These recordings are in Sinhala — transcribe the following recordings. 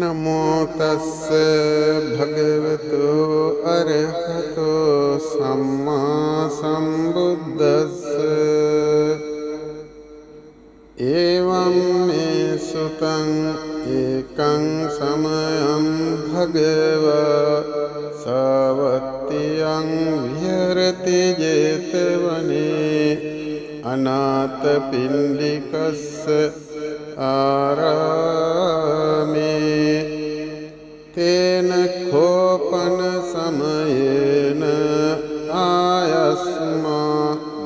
नमो तस्स भगवतो अरहतो सम्मा सम्बुद्धस्स एवं मे सुतं एकं समयं भगवा सावत्त्यं विहरति जेतवने अनाथपिण्डिकस्य आरामे तेन खोपन समयेन आयस्मा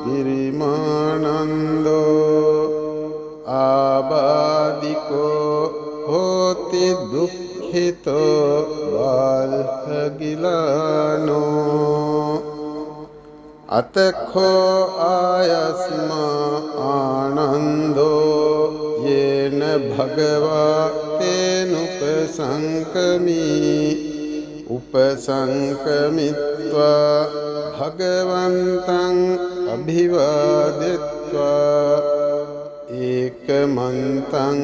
गिरिमानन्दो आबादिको होति दुःखितो बालहगिलानो अतखो आयस्मा आनन्दो येन भगवा तेनुपसंकमी उपसंकमित्वा भगवन्तं अभिवादित्वा एकमन्तं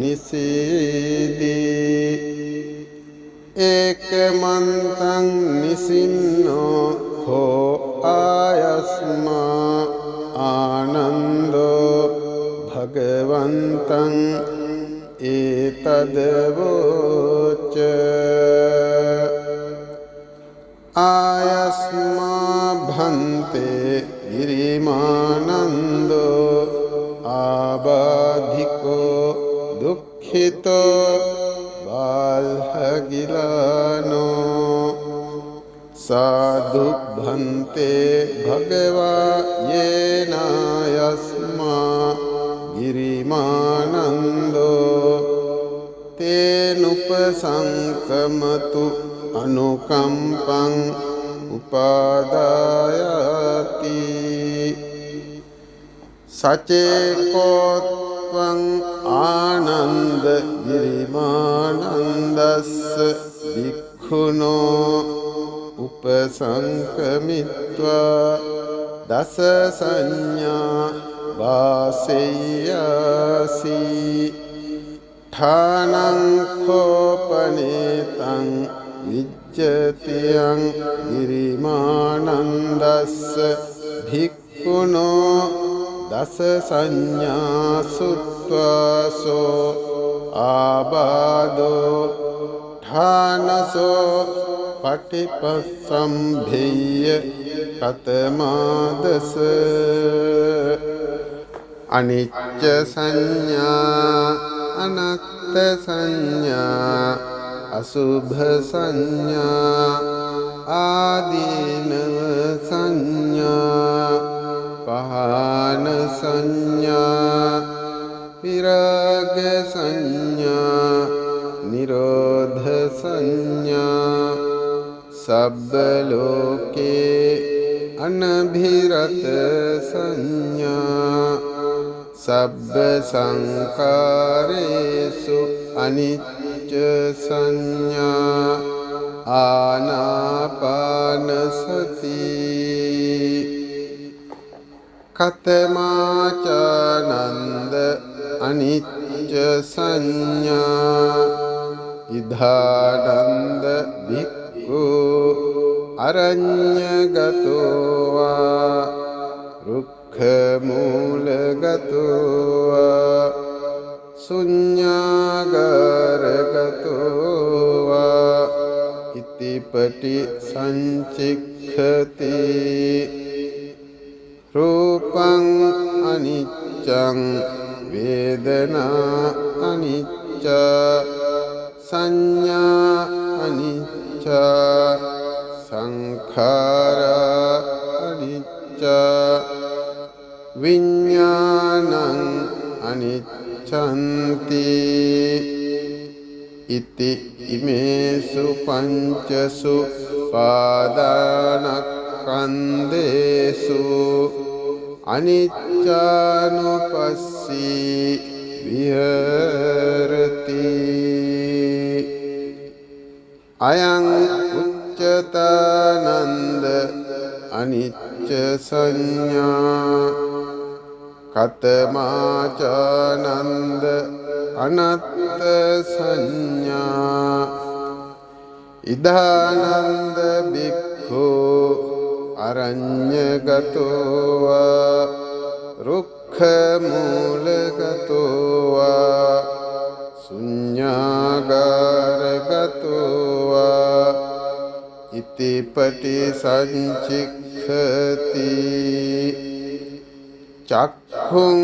निषीदि एकमन्तं निसिन्नो हो आयस्मा आनन्दो भगवन्तं एतद्वोच आयस्मा भन्ते गिरिमानन्दो आबाधिको दुःखितो बालहगिलानो साधु भन्ते भगवा येनायस्मा गिरिमानन्दो तेनुपसंकमतु अनुकंपं उपादायाति सचेकोत्वं आनन्द गिरिमानन्दस्य भिक्खुनो उपसंकमित्वा दश संज्ञा वासेयासि ठानं खोपनेतं विज्जत्यं गिरिमानन्दस्य भिक्खुनो दश संज्ञासुत्वासो आबादो ठानसो पटिपसंभेय कतमादस अनिच्च संज्ञा अनत्त संज्ञा अशुभ संज्ञा आदीनव संज्ञा पहान संज्ञा विराग संज्ञा निरोध संज्ञा सब्बलोके अनभिरत संज्ञा सब्ब संकारेषु अनिच्च संज्ञा आनापानसति कतमाचानन्द अनिच्च संज्ञा इदानन्द भिक्खु अरण्यगतो वा रुक्खमूलगतो वा शून्यागारगतो वा इति पटिसञ्चिक्षति रूपं अनिच्चं वेदना अनिच्चा संज्ञा अनिच्चा संखारा अनिच्चा विज्ञानं अनिच्छन्ति इति इमेषु पञ्चसु पादानस्कन्धेषु अनिच्चानुपस्सी विहरति अयं उच्यतानन्द अनिच्च संज्ञा कतमाचानन्द अनत्त සංඥා ඉදානන්ද බික්ඛු අරඤ්ඤගතෝ වා රුක්ඛ මූලගතෝ වා ශුඤ්ඤාගාරගතෝ වා ඉතිපටි සංචික්ඛති චක්ඛුං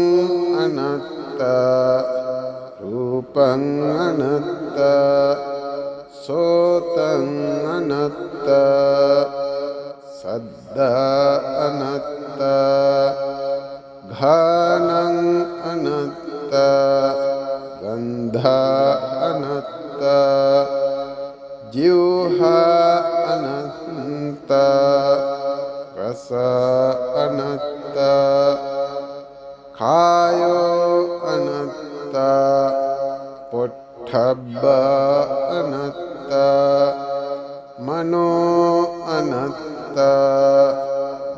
අනත්තා රූපං අනත්තා සෝතං අනත්තා සද්දා අනත්තා ඝානං අනත්තා ගන්ධා අනත්තා ජීවහා අනත්තා රස අනත්තා කායෝ අනත්තා පොට්ඨබ්බ අනත්තා මනෝ අනත්තා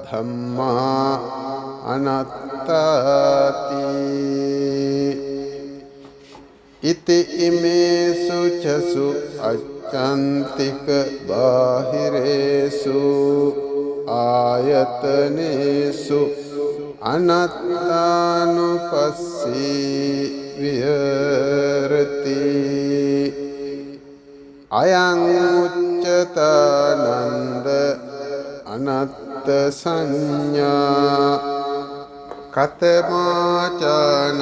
ධම්මා අනත්තාති ඉති ඉමේසු චසු අච්ඡන්තික බාහිරේසු ආයතනේසු අනත්තානුපස්සී විහෙරති අයං උච්චතානන්ද අනත්ත සංඥා කතමාචානන්ද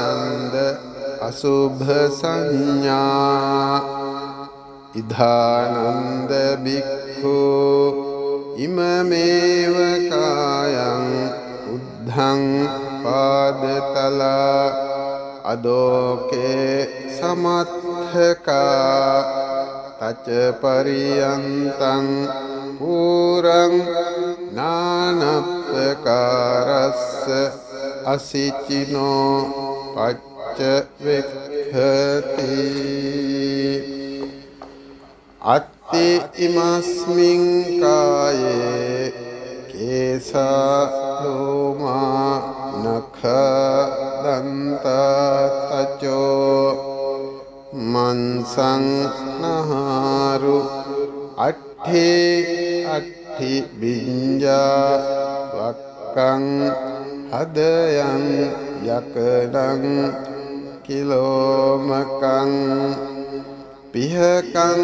අසුභ සංඥා ඉදානන්ද බික්ඛු ඉමමේව කායං උද්ධං පාදතලා අදෝකේ සමත්ථකා තච පරියන්තං පුරං නානප්පකාරස්ස අසිචිනෝ පච්ච වෙක්ඛති අත්ති ඉමස්මින් කායේ කේසා ලෝමා නඛ දන්තා තචෝ මන්සං නහාරු අට්ඨි බිඤ්ජා වක්කං හදයන් යකඩං කිලෝමකං පිහකං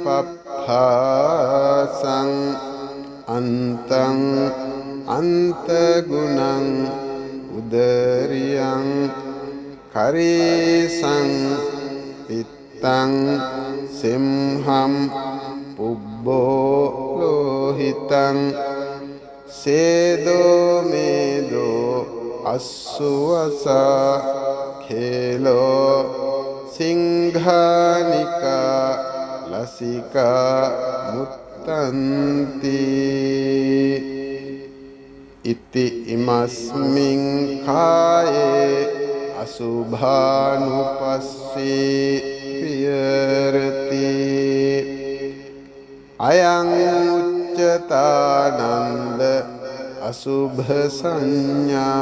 පප්පාසං අන්තං අන්තගුණං උදරියං කරේසං පිත්තං සිම්හම් පුබ්බෝ ලෝහිතං සේදෝ මේදෝ අස්සුවසා khelo singhanika lasika muttanti iti imasmin kaye asubhanupassi viyarati ayang uccatananda asubha sanya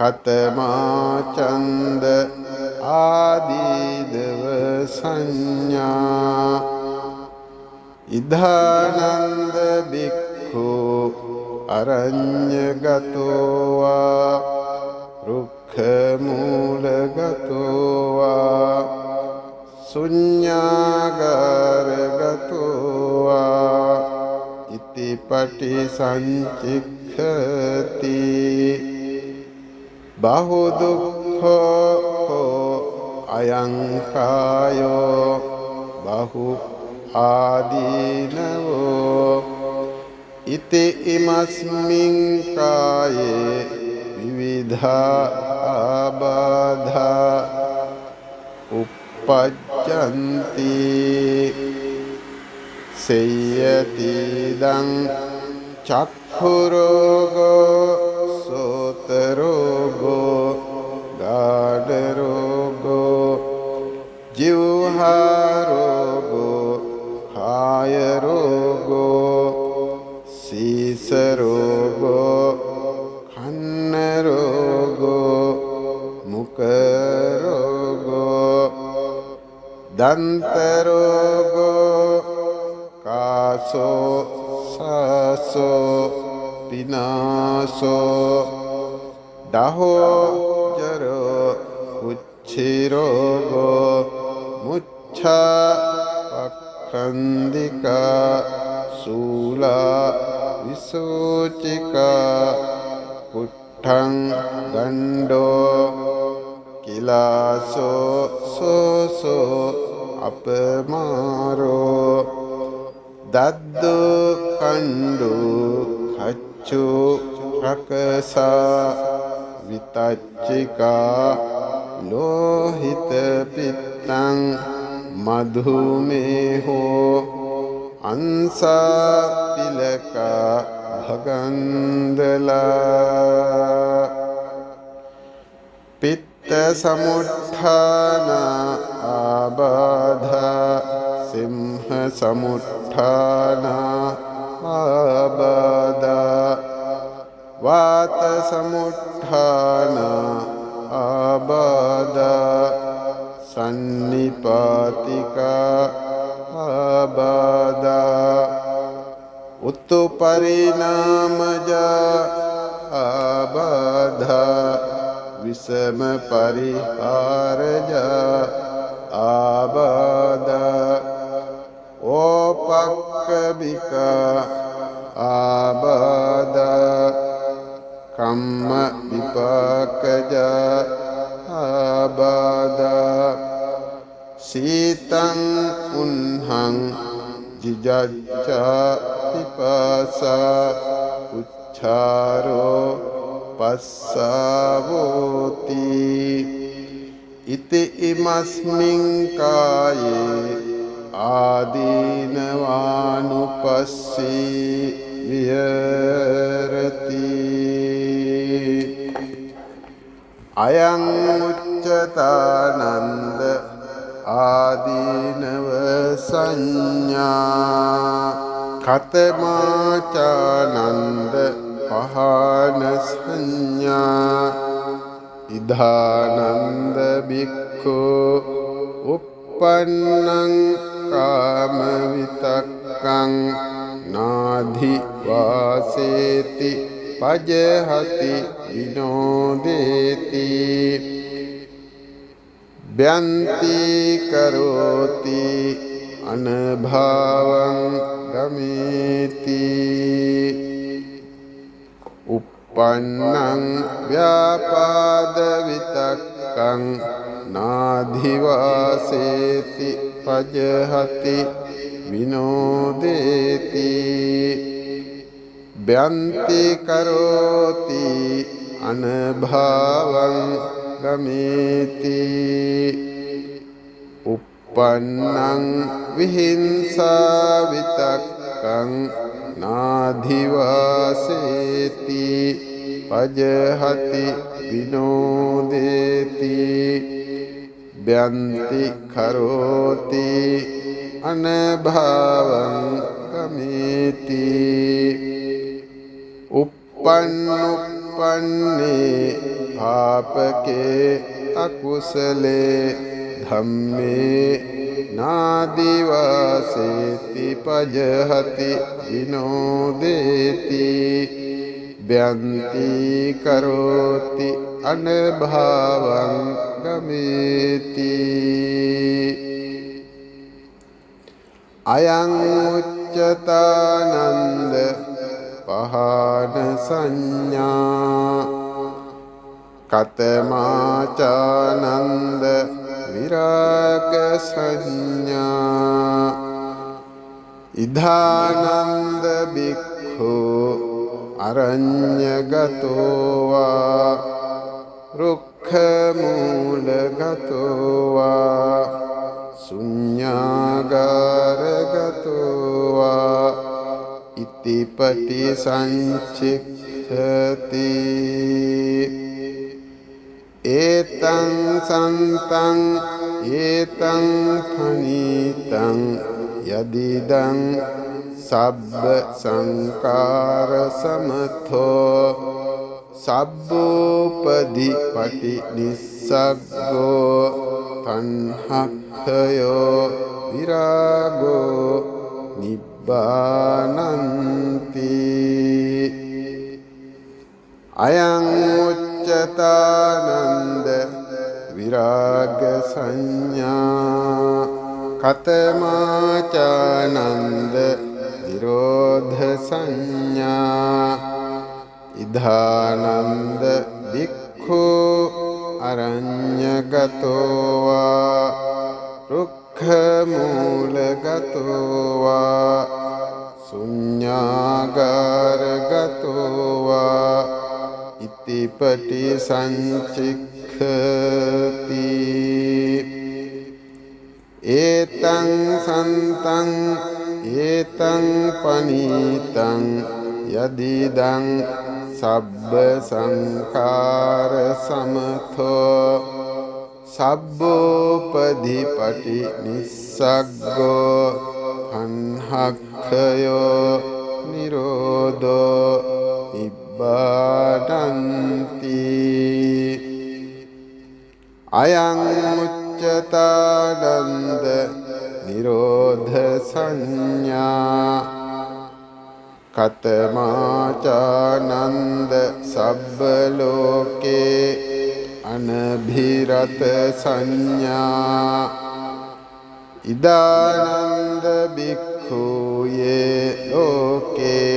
katama chanda adidava sanya idhananda bhikkhu aranyagato va rukkha moolagato va sunyāgaragato va iti pati sanchikkati bahu dukkho ayang kayo bahu adinavo iti imasmin kaye vividha abadha uppajjanti seyyatidang cakkhurogo sotarogo gadarogo jivharogo kayarogo sisarogo kannarogo mukarogo දන්තරෝගෝ කාසෝ සාසෝ පිනාසෝ දහෝ ජරෝ උච්චිරෝගෝ මුච්ඡා පක්ඛන්දිකා සූලා විසෝචිකා පුට්ඨං ගණ්ඩෝ කිලාසෝ සෝසෝ අපමාරෝ දද්දු කණ්ඩු කච්චු රකසා විතච්චිකා ලෝහිත පිත්තං මධුමේහෝ අංසා පිලකා භගන්දලා පිත්ත සමුත්ථාන ආබාධා සිම්හ සමුත්ථාන ආබාධා වාත සමුත්ථාන ආබාධා සන්නිපාතිකා ආබාධා උත්තු පරිණාමජා ආබාධා විසම පරිහාරජා ආබාධා ඕපක්ඛබිකා ආබාධා කම්ම විපාකජා ආබාධා සීතං උන්හං ජිජච්ඡා පිපාසා උච්චාරෝ පස්සාවෝති ඉති ඉමස්මින් කායේ ආදීනවානුපස්සී විහෙරති අයං උච්චතානන්ද ආදීනව සංඥා කතමාචානන්ද පහන සංඥා ඉදානන්ද බික්ඛු uppannං කාම විතක්කං නාධි වාසේති පජහති විනෝදේති බ්‍යන්ති කරෝති අනභාවං ගමේති uppannං ව්‍යාපාද විතක්කං නාධිවාසේති පජහති විනෝදේති බ්‍යන්ති කරෝති අනභාවං ගමේති uppannං විහිංසා විතක්කං නාධිවාසේති පජහති විනෝදේති බ්‍යන්ති කරෝති අනභාවං ගමේති uppannuppanne පාපකේ අකුසලේ ධම්මේ නාදිවාසේති පජහති විනෝදේති බ්‍යන්ති කරෝති අනභාවං ගමේති අයං උච්චතානන්ද පහන සංඥා කතමාචානන්ද විරාග සංඥා ඉදානන්ද බික්ඛු අරඤ්‍යගතෝ වා රුක්ඛ මූලගතෝ වා ශුඤ්ඤාගාරගතෝ වා ඉතිපටි සංචික්ඛති ඒතං සන්තං ඒතං පනීතං යදිදං සබ්බ සංකාර සමතෝ සබ්බෝපදි පටි නිස්සග්ගෝ තණ්හක්ඛයෝ විරාගෝ නිබ්බානන්ති අයං උච්චතානන්ද විරාග සංඥා කතමාචානන්ද නිරෝධ සංඥා ඉධානන්ද භික්ඛු අරඤ්ඤගතෝ වා රුක්ඛ මූලගතෝ වා ශුඤ්ඤාගාරගතෝ වා ඉතිපටි සංචික්ඛති ඒතං සන්තං ඒතං පනීතං යදිදං සබ්බ සංඛාර සමතෝ සබ්බෝපධිපටි නිස්සග්ගෝ තණ්හක්ඛයෝ නිරෝධෝ නිබ්බානන්ති අයං උච්චතානන්ද නිරෝධ සංඥා කතමාචානන්ද සබ්බ ලෝකේ අනභිරත සංඥා ඉදානන්ද භික්ඛුයේ ලෝකේ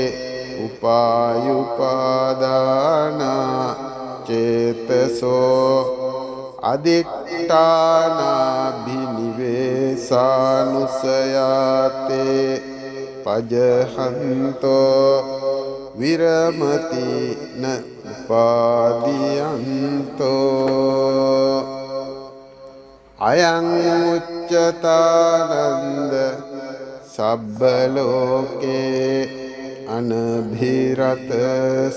උපායුපාදාන චේතසෝ අදිඨානාභිනිවේසානුසයාතේ පජහන්තෝ විරමති න උපාදීයන්තෝ අයං උච්චතානන්ද සබ්බ ලෝකේ අනභිරත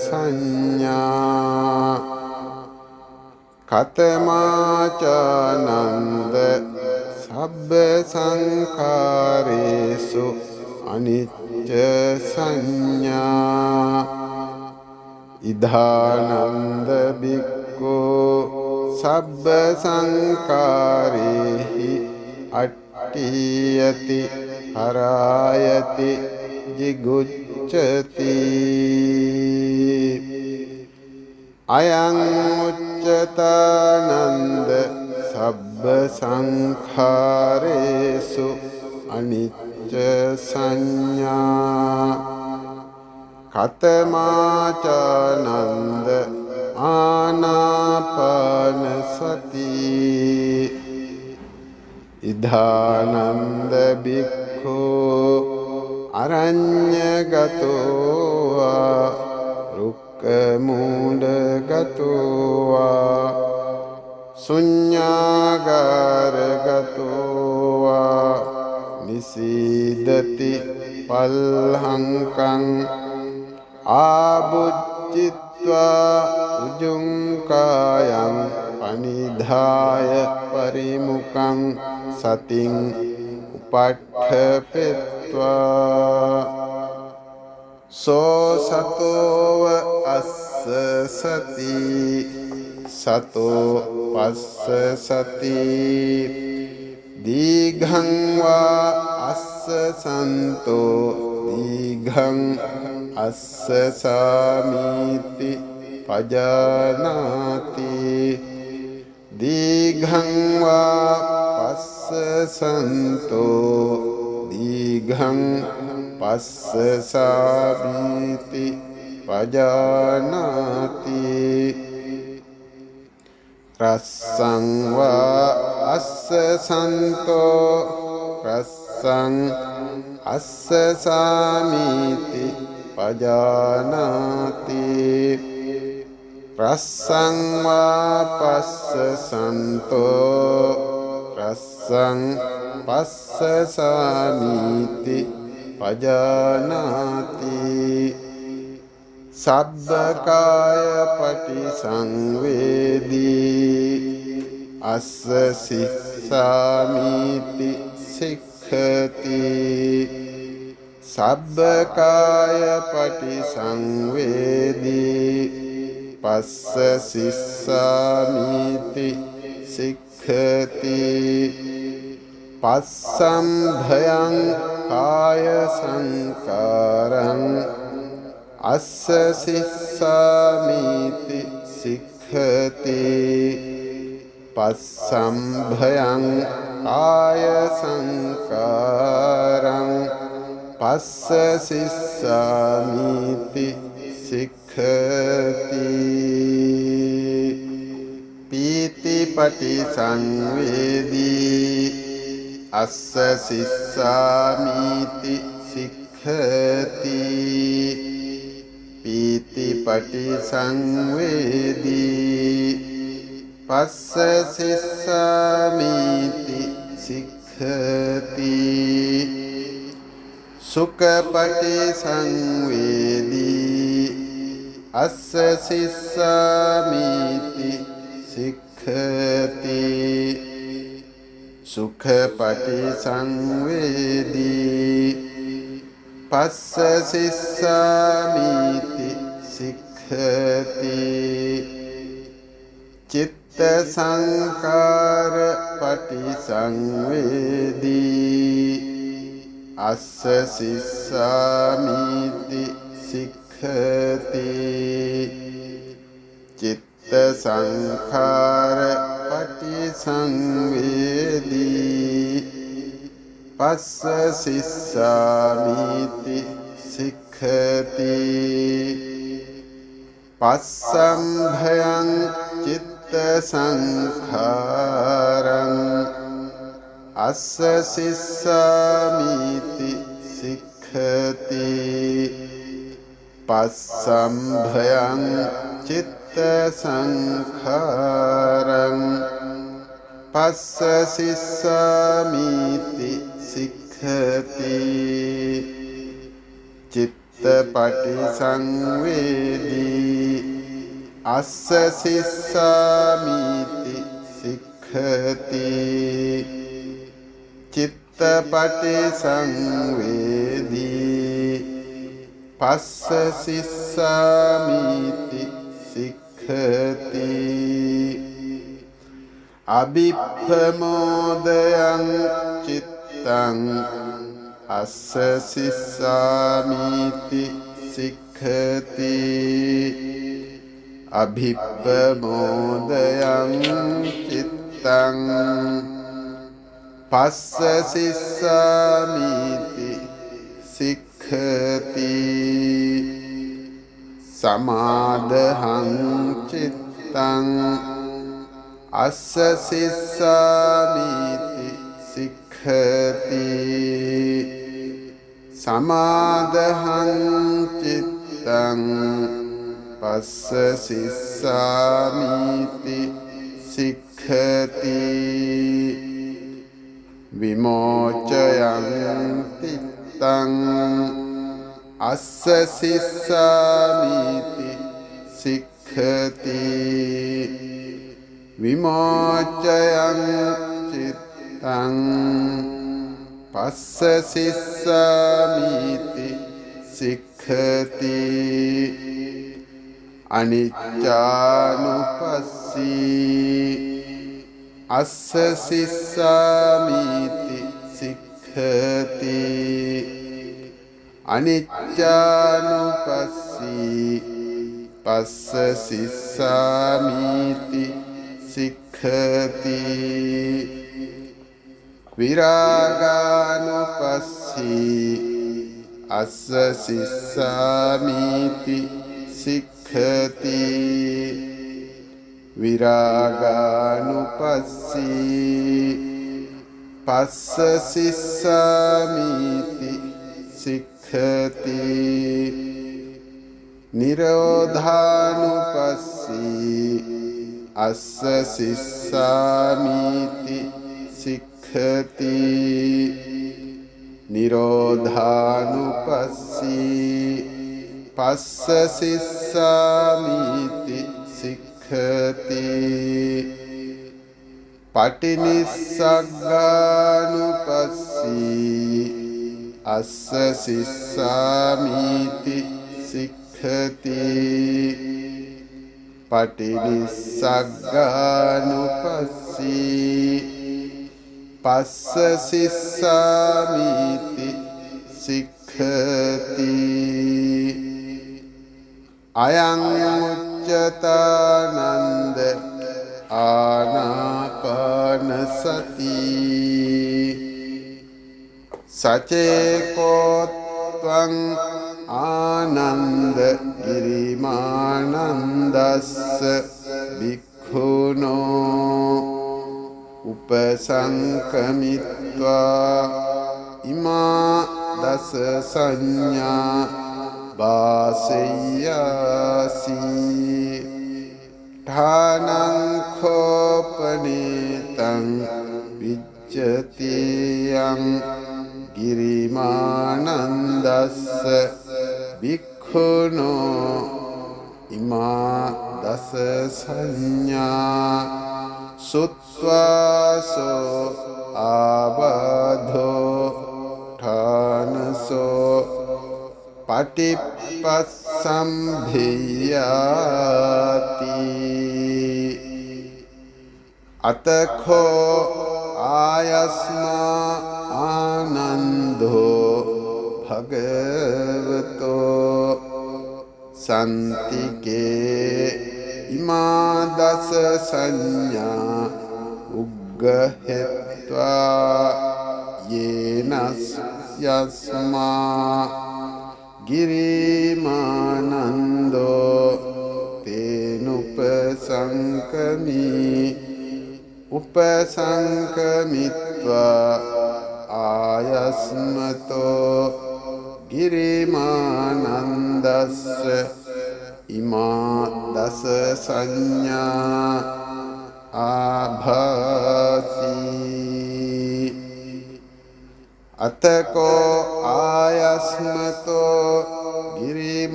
සංඥා කතමාචානන්ද සබ්බ සංඛාරේසු අනිච්ච සංඥා ඉධානන්ද භික්ඛෝ සබ්බ සංඛාරේහි අට්ඨියති හරායති ජිගුච්ඡති අයං උච්චතානන්ද සබ්බ සංඛාරේසු අනිච්ච සංඥා කතමාචානන්ද ආනාපාන සති ඉධානන්ද භික්ඛෝ අරඤ්ඤගතෝ වා රුක්ඛ මූලගතෝ වා ශුඤ්ඤාගාරගතෝ වා නිසීදති පල්හංකං ආබුද්ධිත්වා උජුං කායං පනිධාය පරිමුඛං සතින් උපට්ඨපෙත්වා සෝ සතෝව අස්ස සති සතෝ පස්ස සති දීඝං වා අස්ස සන්තෝ දීඝං අස්ස සාමීති පජානාති දීඝං වා පස්ස සන්තෝ දීඝං පස්ස සාමීති පජානාති රස්සං වා අස්ස සන්තෝ රස්සං අස්ස සාමීති පජානාති රස්සං වා පස්ස සන්තෝ රස්සං පස්ස සාමීති පජානාති සබ්බකාය පටිසංවේදී අස්ස සිස්සාමීති සික්ඛති සබ්බකාය පටිසංවේදී පස්ස සිස්සාමීති සික්ඛති සික්ඛති පස්සම්භයං කාය සංකාරං අස්ස සිස්සාමිති සික්ඛති පස්සම්භයං කාය සංකාරං පස්ස සිස්සාමිති සික්ඛති පීති පටිසංවේදී අස්ස සිස්සාමිති සික්ඛති පීති පටිසංවේදී පස්ස සිස්සාමිති සික්ඛති සුඛ පටිසංවේදී අස්ස සිස්සාමිති සික්ඛති සුඛ පටිසංවේදී පස්ස සිස්සාමිති සික්ඛති චිත්ත සංකාර පටිසංවේදී අස්ස සිස්සාමිති සික්ඛති චිත්ත සංඛාර පටිසංවේදී පස්ස සිස්සාමිති සික්ඛති පස්සම්භයං චිත්ත සංඛාරං අස්ස සිස්සාමිති සික්ඛති පස්සම්භයං චිත්ත සංඛාරං පස්ස සිස්සාමිති සික්ඛති චිත්ත පටිසංවේදී අස්ස සිස්සාමිති සික්ඛති චිත්ත පටිසංවේදී පස්ස සිස්සාමිති සික්ඛති අභිප්පමෝදයං චිත්තං අස්ස සිස්සාමිති සික්ඛති අභිප්පමෝදයං චිත්තං පස්ස සිස්සාමිති සික්ඛති සමාදහං චිත්තං අස්ස සිස්සාමිති සික්ඛති සමාදහං චිත්තං පස්ස සිස්සාමිති සික්ඛති විමෝචයං චිත්තං අස්ස සිස්සාමිති සික්ඛති විමෝචයං චිත්තං පස්ස සිස්සාමිති සික්ඛති අනිච්චානුපස්සී අස්ස සිස්සාමිති සික්ඛති අනිච්චානුපස්සී පස්ස සිස්සාමිති සික්ඛති විරාගානුපස්සී අස්ස සිස්සාමිති සික්ඛති විරාගානුපස්සී පස්ස සිස්සාමිති සික්ඛති නිරෝධානුපස්සී අස්ස සිස්සාමිති සික්ඛති නිරෝධානුපස්සී පස්ස සිස්සාමිති සික්ඛති පටිනිස්සග්ගානුපස්සී අස්ස සිස්සාමිති සික්ඛති පටිනිස්සග්ගානුපස්සී පස්ස සිස්සාමිති සික්ඛති අයං උච්චතානන්ද ආනාපාන සති සචේකෝ ත්වං ආනන්ද ගිරිමානන්දස්ස භික්ඛුනෝ උපසංකමිත්වා ඉමා දස සංඥා වාසෙය්‍යාසි ඨානං khopanitam විච්ඡතියං ගිරිමානන්දස්ස භික්ඛුනෝ ඉමා දස සංඥා සුත්වාසෝ ආබාධෝ ඨානසෝ පටිපස්සම්භියාති අතඛෝ ආයස්මා ආනන්දෝ භගවතෝ සන්තිකේ ඉමා දස සංඥා උග්ගහෙත්වා යේනස් යස්මා ගිරිමානන්දෝ තේනුපසංකමී උපසංකමිත්වා ආයස්මතෝ ගිරිමානන්දස්ස ඉමා දස සංඥා ආභාසි අතකෝ ආයස්මතෝ ගිරිමානන්දස්ස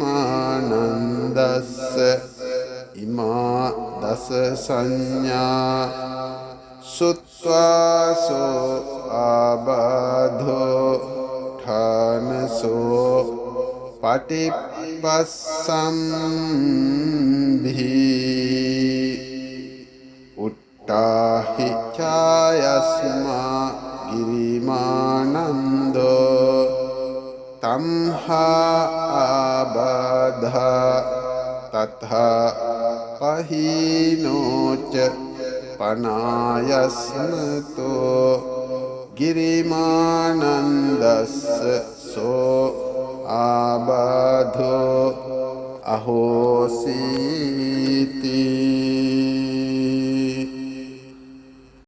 ඉමා දස සංඥා සුත්වාසෝ ආබාධෝ ඨානසෝ පටිපස්සම්භී උට්ඨාහි ඡායස්මා ගිරිමානන්දෝ තම්හා ආබාධා තථා පහීනෝච පනායස්මතෝ ගිරිමානන්දස්ස සෝ ආබාධෝ අහෝසීති